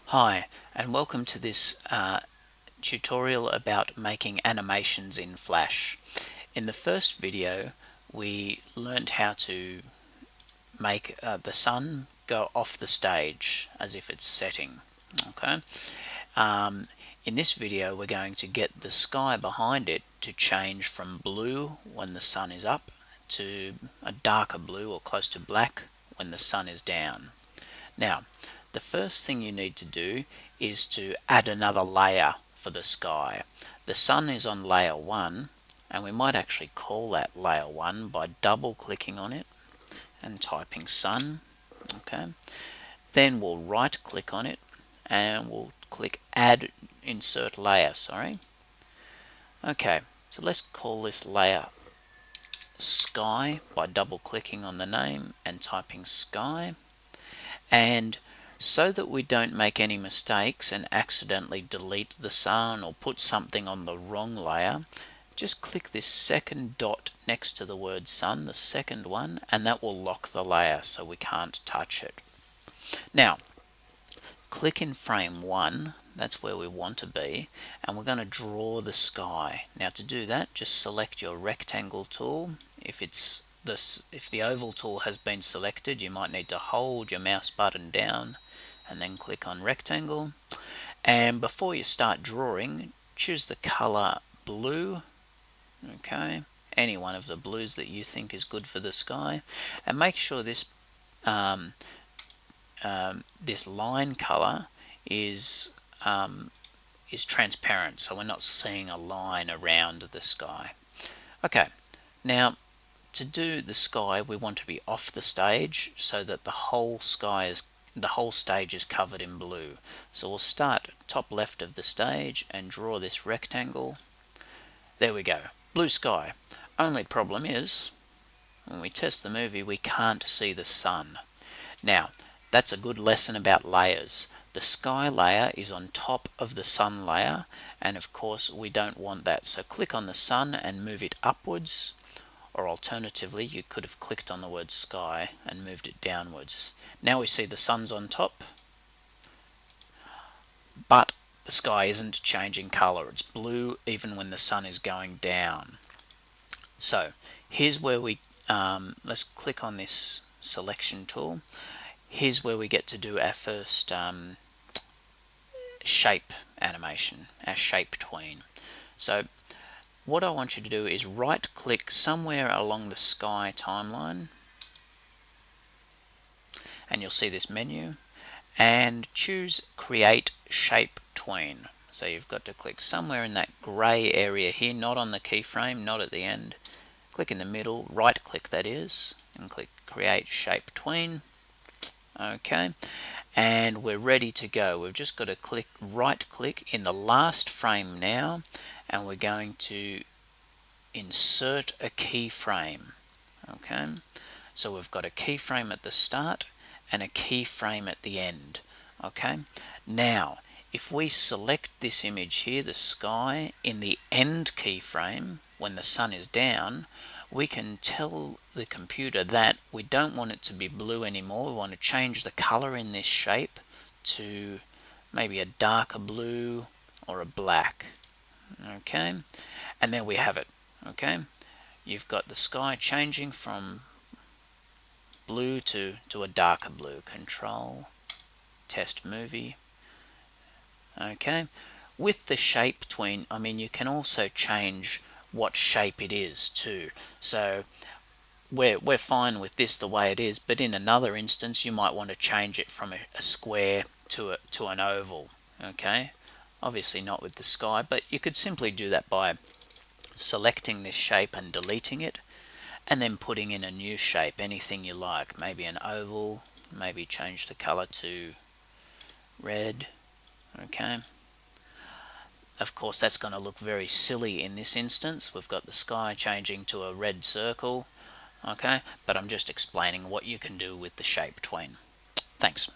Hi, and welcome to this tutorial about making animations in Flash. In the first video, we learned how to make the sun go off the stage as if it's setting. Okay. In this video, we're going to get the sky behind it to change from blue when the sun is up to a darker blue or close to black when the sun is down. Now, the first thing you need to do is to add another layer for the sky. The sun is on layer 1, and we might actually call that layer 1 by double clicking on it and typing sun. Okay. Then we'll right click on it and we'll click add insert layer. Okay, so let's call this layer sky by double clicking on the name and typing sky. And so that we don't make any mistakes and accidentally delete the sun or put something on the wrong layer, just click this second dot next to the word sun, the second one, and that will lock the layer so we can't touch it. Now, click in frame 1, that's where we want to be, and we're going to draw the sky. Now to do that, just select your rectangle tool. If the oval tool has been selected, you might need to hold your mouse button down and then click on rectangle. And before you start drawing, choose the color blue. Okay, any one of the blues that you think is good for the sky, and make sure this this line color is transparent, so we're not seeing a line around the sky. Okay, now to do the sky, we want to be off the stage so that the whole stage is covered in blue. So we'll start top left of the stage and draw this rectangle. There we go, blue sky. Only problem is, when we test the movie, we can't see the sun. Now, that's a good lesson about layers. The sky layer is on top of the sun layer, and of course we don't want that. So click on the sun and move it upwards, or alternatively you could have clicked on the word sky and moved it downwards. Now we see the sun's on top, but the sky isn't changing color. It's blue even when the sun is going down. So here's where we let's click on this selection tool. Here's where we get to do our first shape animation, our shape tween. So what I want you to do is right click somewhere along the sky timeline, and you'll see this menu, and choose create shape tween. So you've got to click somewhere in that gray area here, not on the keyframe, not at the end. Click in the middle, right click that is, and click create shape tween. Okay, and we're ready to go. We've just got to right click in the last frame now, and we're going to insert a keyframe. Okay, so we've got a keyframe at the start and a keyframe at the end. Okay, now if we select this image here, the sky, in the end keyframe when the sun is down, we can tell the computer that we don't want it to be blue anymore. We want to change the color in this shape to maybe a darker blue or a black. Okay, and there we have it. Okay, you've got the sky changing from blue to a darker blue. Control, test movie. Okay, with the shape tween, I mean, you can also change what shape it is too. So we're fine with this the way it is, but in another instance you might want to change it from a square to an oval. Okay, obviously not with the sky, but you could simply do that by selecting this shape and deleting it, and then putting in a new shape, anything you like, maybe an oval, maybe change the color to red. Okay, of course that's going to look very silly in this instance. We've got the sky changing to a red circle. Okay, but I'm just explaining what you can do with the shape tween. Thanks.